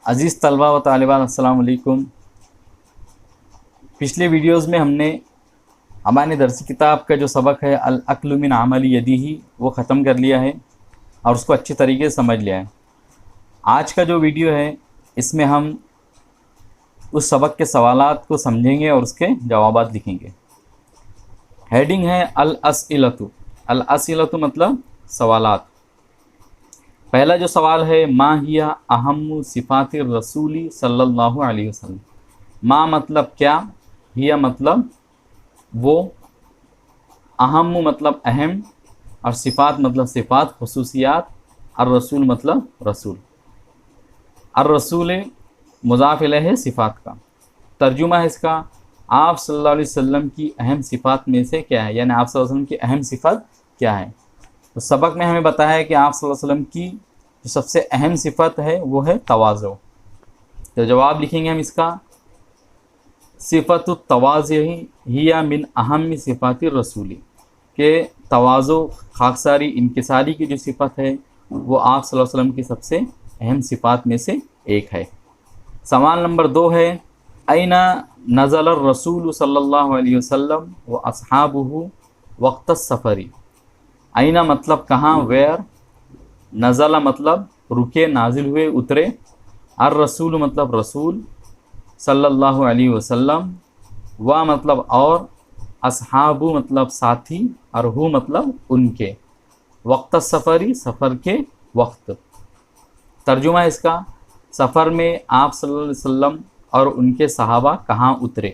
عزیز طلبہ و طالبات السلام علیکم۔ پچھلے ویڈیوز میں ہم نے ہماری درسی کتاب کا جو سبق ہے العقل من عمل یدہ وہ ختم کر لیا ہے اور اس کو اچھی طریقے سے سمجھ لیا ہے۔ آج کا جو ویڈیو ہے اس میں ہم اس سبق کے سوالات کو سمجھیں گے اور اس کے جوابات لکھیں گے۔ ہیڈنگ ہے الاسئلۃ۔ الاسئلۃ مطلب سوالات۔ پہلا جو سوال ہے ما ہی اہم صفات الرسول صلی اللہ علیہ وسلم۔ ما مطلب کیا، ہی مطلب وہ، اہم مطلب اہم، اور صفات مطلب صفات، خصوصیات، الرسول مطلب رسول۔ الرسول مضاف الیہ صفات کا ترجمہ ہے اس کا، آپ صلی اللہ علیہ وسلم کی اہم صفات میں سے کیا ہے، یعنی آپ صلی اللہ علیہ وسلم کی اہم صفت کیا ہے۔ تو سبق میں ہمیں بتایا ہے کہ آپ صلی اللہ علیہ وسلم کی جو سب سے اہم صفت ہے وہ ہے تواضع۔ تو جواب لکھیں گے ہم اس کا، صفت التواضع ہی من اہم صفات الرسول، کہ تواضع، خاکساری، انکساری کی جو صفت ہے وہ آپ صلی اللہ علیہ وسلم کی سب سے اہم صفات میں سے ایک ہے۔ سوال نمبر 2 ہے این نزل الرسول صلی اللہ علیہ وسلم و اصحابہ وقت السفر۔ این مطلب کہاں، ویئر، نزل مطلب رکے، نازل ہوئے، اترے، الرسول مطلب رسول صلی اللہ علیہ وسلم، و مطلب اور، اصحاب مطلب ساتھی، اور ہو مطلب ان کے، وقت السفری سفر کے وقت۔ ترجمہ ہے اس کا، سفر میں آپ صلی اللہ علیہ وسلم اور ان کے صحابہ کہاں اترے۔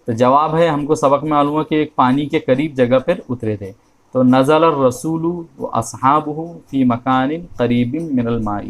تو جواب ہے، ہم کو سبق میں معلوم ہے کہ ایک پانی کے قریب جگہ پر اترے تھے۔ تو نزل الرسول و اصحابہ فی مکان قریب من الماء،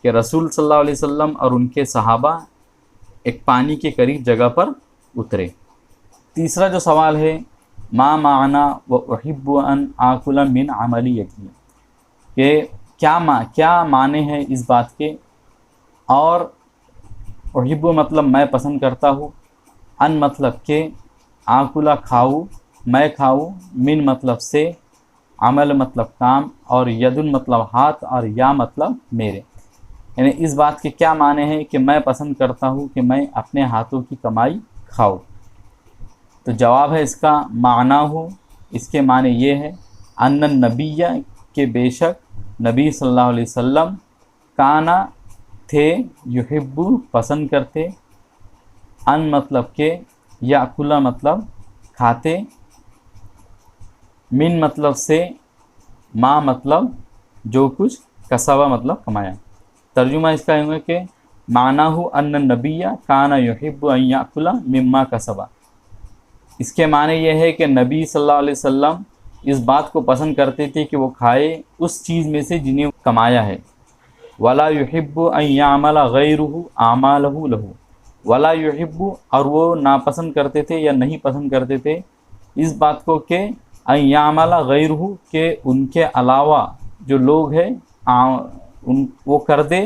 کہ رسول صلی اللہ علیہ وسلم اور ان کے صحابہ ایک پانی کے قریب جگہ پر اترے۔ تیسرا جو سوال ہے ما معنی و احب ان آکل من عمل یدی، کہ کیا معنی ہے اس بات کے، اور احب مطلب میں پسند کرتا ہوں، ان مطلب کہ، آکلا کھاؤ میں کھاؤں، من مطلب سے، عمل مطلب کام، اور یدن مطلب ہاتھ، اور یا مطلب میرے، یعنی اس بات کے کیا معنی ہے کہ میں پسند کرتا ہوں کہ میں اپنے ہاتھوں کی کمائی کھاؤں۔ تو جواب ہے اس کا، معنی ہو، اس کے معنی یہ ہے، ان النبی، کہ بے شک نبی صلی اللہ علیہ وسلم، کانا تھے، یحب پسند کرتے، ان مطلب کہ، یاکل مطلب کھاتے، من مطلب سے، ما مطلب جو کچھ، کسبہ مطلب کمایا۔ ترجمہ اس کا ہے کہ معنی ان النبی کان یحب ان یاکل مما کسبہ، اس کے معنی یہ ہے کہ نبی صلی اللہ علیہ وسلم اس بات کو پسند کرتے تھے کہ وہ کھائے اس چیز میں سے جنہیں کمایا ہے۔ ولا یحب ان یعمل غیرہ اعمالہ لہ، ولا یحب، اور وہ ناپسند کرتے تھے یا نہیں پسند کرتے تھے اس بات کو کہ ان یعمل غیرہ، کہ ان کے علاوہ جو لوگ ہیں وہ کر دے،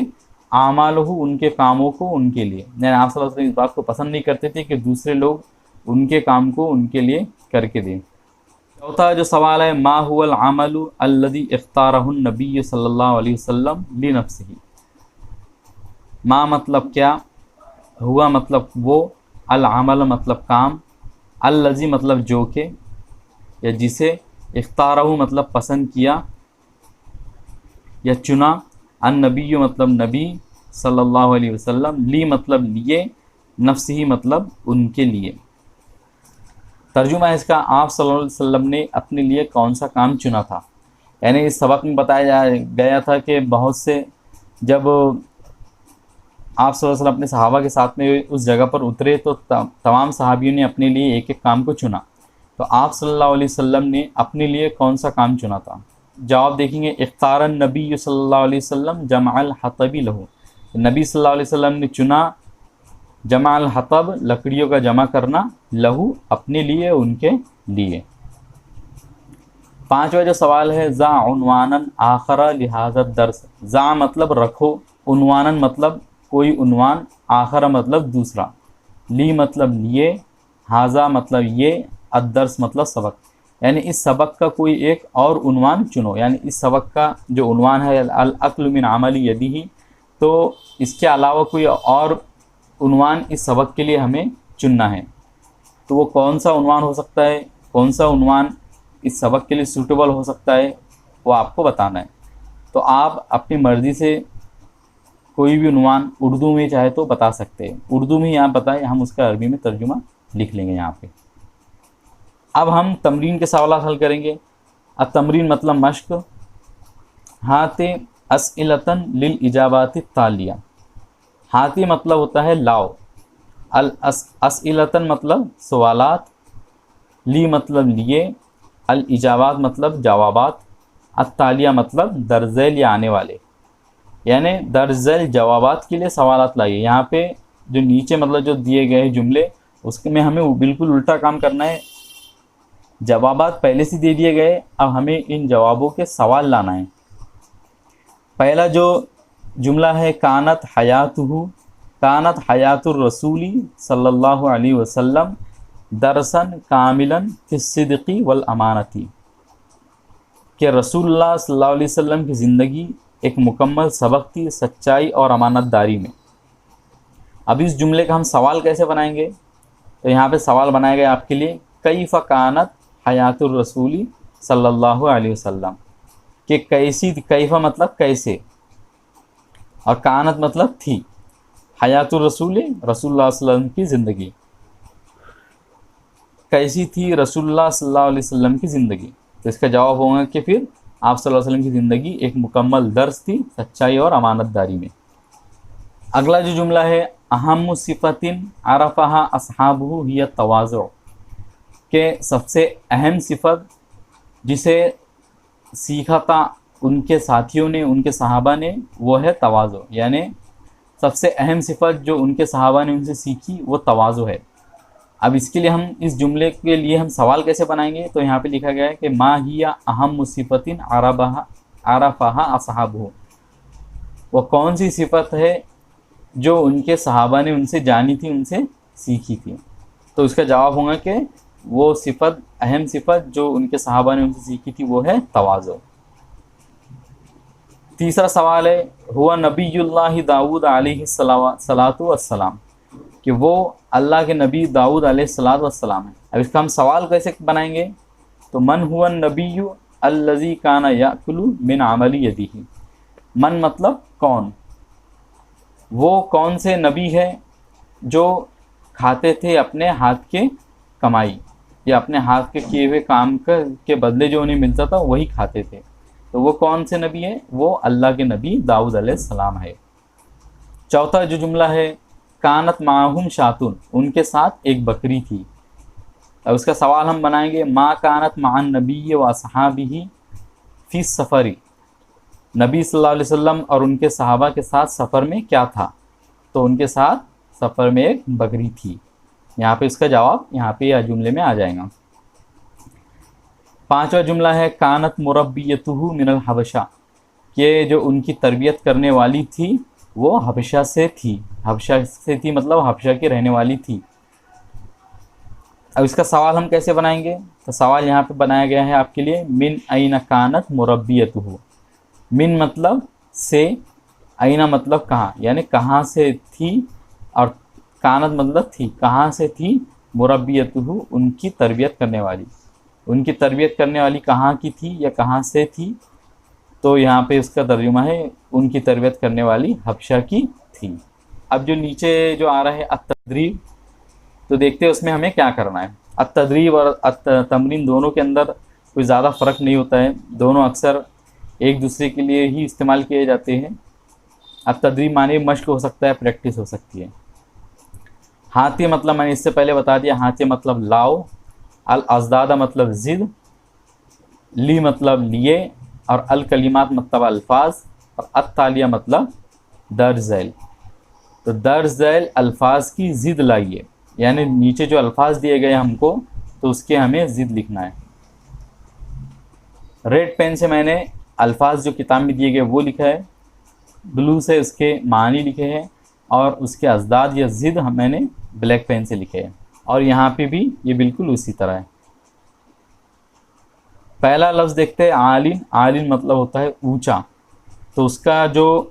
اعمالہ ان کے کاموں کو ان کے لیے، یعنی آپ صلی اللہ علیہ وسلم اس بات کو پسند نہیں کرتے تھے کہ دوسرے لوگ ان کے کام کو ان کے لیے کر کے دیں۔ چوتھا جو سوال ہے ما هو العمل الذي اختارہ النبی صلی اللہ علیہ وسلم لنفسہ۔ ما مطلب کیا، ہوا مطلب وہ، العمل مطلب کام، الذی مطلب جو کہ یا جسے، اختارہ مطلب پسند کیا یا چنا، النبی مطلب نبی صلی اللہ علیہ وسلم، لی مطلب لیے، نفسہ مطلب ان کے لیے۔ ترجمہ ہے اس کا، آپ صلی اللہ علیہ وسلم نے اپنے لیے کون سا کام چنا تھا، یعنی اس سبق میں بتایا گیا تھا کہ بہت سے جب آپ صلی اللہ علیہ وسلم اپنے صحابہ کے ساتھ میں اس جگہ پر اترے تو تمام صحابیوں نے اپنے لیے ایک ایک کام کو چنا، تو آپ صلی اللہ علیہ وسلم نے اپنے لیے کون سا کام چنا تھا۔ جواب دیکھیں گے، اختار النبی صلی اللہ علیہ وسلم جمع الحطب لہ، نبی صلی اللہ علیہ وسلم نے چنا جمع الحطب، لکڑیوں کا جمع کرنا، لہو اپنے لیے، ان کے لیے۔ پانچواں جو سوال ہے ذا عنوانا آخر لہذا الدرس۔ ذا مطلب رکھو، عنوانا مطلب کوئی عنوان، آخر مطلب دوسرا، لی مطلب لیے، ہاذا مطلب یہ، الدرس مطلب سبق، یعنی اس سبق کا کوئی ایک اور عنوان چنو، یعنی اس سبق کا جو عنوان ہے العقل من عمل یدہ، تو اس کے علاوہ کوئی اور عنوان اس سبق کے لیے ہمیں چننا ہے، تو وہ کون سا عنوان ہو سکتا ہے، کون سا عنوان اس سبق کے لیے سوٹیبل ہو سکتا ہے، وہ آپ کو بتانا ہے۔ تو آپ اپنی مرضی سے کوئی بھی عنوان اردو میں چاہے تو بتا سکتے ہیں، اردو میں آپ بتائیں، ہم اس کا عربی میں ترجمہ لکھ لیں گے یہاں پہ۔ اب ہم تمرین کے سوالات حل کریں گے۔ التمرین مطلب مشق۔ ہاتِ اسئلۃً للاجابات التالیہ، ہاتی مطلب ہوتا ہے لاؤ، اسئلۃً مطلب سوالات، لی مطلب لیے، الاجابات مطلب جوابات، التالیہ مطلب درج ذیل یا آنے والے، یعنی درج ذیل جوابات کے لیے سوالات لائیے۔ یہاں پہ جو نیچے مطلب جو دیے گئے جملے، اس میں ہمیں بالکل الٹا کام کرنا ہے۔ جوابات پہلے سے دے دیے گئے، اب ہمیں ان جوابوں کے سوال لانا ہے۔ پہلا جو جملہ ہے کانت حیات الرسول صلی اللہ علیہ وسلم درسن کاملاً فی الصدق والامانتی، کہ رسول اللہ صلی اللہ علیہ وسلم کی زندگی ایک مکمل سبق تھی سچائی اور امانت داری میں۔ اب اس جملے کا ہم سوال کیسے بنائیں گے؟ تو یہاں پہ سوال بنایا گیا آپ کے لیے، کیف کانت حیات الرسول صلی اللہ علیہ وسلم، کہ کیسی، کیفہ مطلب کیسے، اور کانت مطلب تھی، حیات الرسول رسول اللہ صلی اللہ علیہ وسلم کی زندگی، کیسی تھی رسول اللہ صلی اللہ علیہ وسلم کی زندگی؟ تو اس کا جواب ہوگا کہ پھر آپ صلی اللہ علیہ وسلم کی زندگی ایک مکمل درس تھی سچائی اور امانت داری میں۔ اگلا جو جملہ ہے اہم صفت عرفہا اصحابہ ہی التواضع، کہ سب سے اہم صفت جسے سیکھا تھا ان کے ساتھیوں نے، ان کے صحابہ نے، وہ ہے تواضع، یعنی سب سے اہم صفت جو ان کے صحابہ نے ان سے سیکھی وہ تواضع ہے۔ اب اس کے لیے ہم اس جملے کے لیے ہم سوال کیسے بنائیں گے؟ تو یہاں پہ لکھا گیا ہے کہ ما ہی اہم صفت عرفہا اصحابہ، وہ کون سی صفت ہے جو ان کے صحابہ نے ان سے جانی تھی، ان سے سیکھی تھی؟ تو اس کا جواب ہوگا کہ وہ صفت، اہم صفت جو ان کے صحابہ نے ان سے سیکھی تھی وہ ہے تواضع۔ تیسرا سوال ہے ہوا نبی اللہ داؤد علیہ الصلاۃ والسلام، کہ وہ اللہ کے نبی داؤد علیہ الصلاۃ والسلام ہیں۔ اب اس کا ہم سوال کیسے بنائیں گے؟ تو من هو النبی الذی کان یاکل من عمل یدہ، من مطلب کون، وہ کون سے نبی ہے جو کھاتے تھے اپنے ہاتھ کے کمائی، یا اپنے ہاتھ کے کیے ہوئے کام کے بدلے جو انہیں ملتا تھا وہی کھاتے تھے۔ تو وہ کون سے نبی ہے؟ وہ اللہ کے نبی داؤد علیہ السلام ہے۔ چوتھا جو جملہ ہے کانت معہم شاتون، ان کے ساتھ ایک بکری تھی۔ اب اس کا سوال ہم بنائیں گے ما کانت مع النبی و اصحابہ فی السفر، نبی صلی اللہ علیہ وسلم اور ان کے صحابہ کے ساتھ سفر میں کیا تھا؟ تو ان کے ساتھ سفر میں ایک بکری تھی۔ یہاں پہ اس کا جواب یہاں پہ یا جملے میں آ جائے گا۔ پانچواں جملہ ہے کانت مربیتہ من الحبشہ، کہ جو ان کی تربیت کرنے والی تھی وہ حبشہ سے تھی، حبشہ سے تھی مطلب حبشہ کی رہنے والی تھی۔ اب اس کا سوال ہم کیسے بنائیں گے؟ تو سوال یہاں پہ بنایا گیا ہے آپ کے لیے من این کانت مربیتہ، من مطلب سے، این مطلب کہاں، یعنی کہاں سے تھی، اور کانت مطلب تھی، کہاں سے تھی، مربیتہ ان کی تربیت کرنے والی، ان کی تربیت کرنے والی کہاں کی تھی یا کہاں سے تھی؟ تو یہاں پہ اس کا ترجمہ ہے ان کی تربیت کرنے والی حبشہ کی تھی۔ اب جو نیچے جو آ رہا ہے التدریب، تو دیکھتے ہیں اس میں ہمیں کیا کرنا ہے۔ التدریب اور تمرین دونوں کے اندر کوئی زیادہ فرق نہیں ہوتا ہے، دونوں اکثر ایک دوسرے کے لیے ہی استعمال کیے جاتے ہیں۔ التدریب معنی مشق ہو سکتا ہے، پریکٹس ہو سکتی ہے۔ ہاتھی مطلب میں نے اس سے پہلے بتا دیا، ہاتھی مطلب لاؤ، الازداد مطلب ضد، لی مطلب لیے، اور الکلمات مطلب الفاظ، اور التالیہ مطلب درج ذیل۔ تو درج ذیل الفاظ کی ضد لائیے، یعنی نیچے جو الفاظ دیے گئے ہم کو تو اس کے ہمیں ضد لکھنا ہے۔ ریڈ پین سے میں نے الفاظ جو کتاب میں دیے گئے وہ لکھا ہے، بلو سے اس کے معنی لکھے ہیں، اور اس کے ازداد یا ضد میں نے بلیک پین سے لکھے ہیں، اور یہاں پہ بھی یہ بالکل اسی طرح ہے۔ پہلا لفظ دیکھتے ہیں عالٍ، عالٍ مطلب ہوتا ہے اونچا، تو اس کا جو